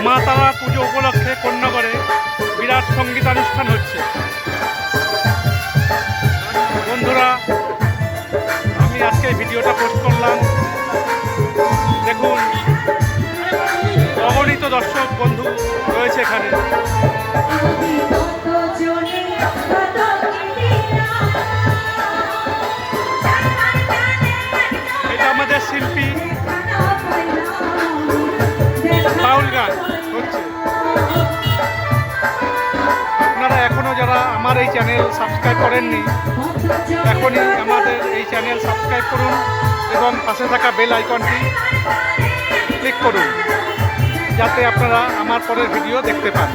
মা তারা পুজো উপলক্ষে কন্যাগড়ে বিরাট সঙ্গীতানুষ্ঠান হচ্ছে। বন্ধুরা, আমি আজকে ভিডিওটা পোস্ট করলাম। দেখুন, অগণিত দর্শক বন্ধু রয়েছে এখানে। এটা আমাদের শিল্পী বাউল গান হচ্ছে। আপনারা এখনও যারা আমার এই চ্যানেল সাবস্ক্রাইব করেননি, এখনই আমাদের এই চ্যানেল সাবস্ক্রাইব করুন এবং পাশে থাকা বেল আইকনটি ক্লিক করুন, যাতে আপনারা আমার পরের ভিডিও দেখতে পান।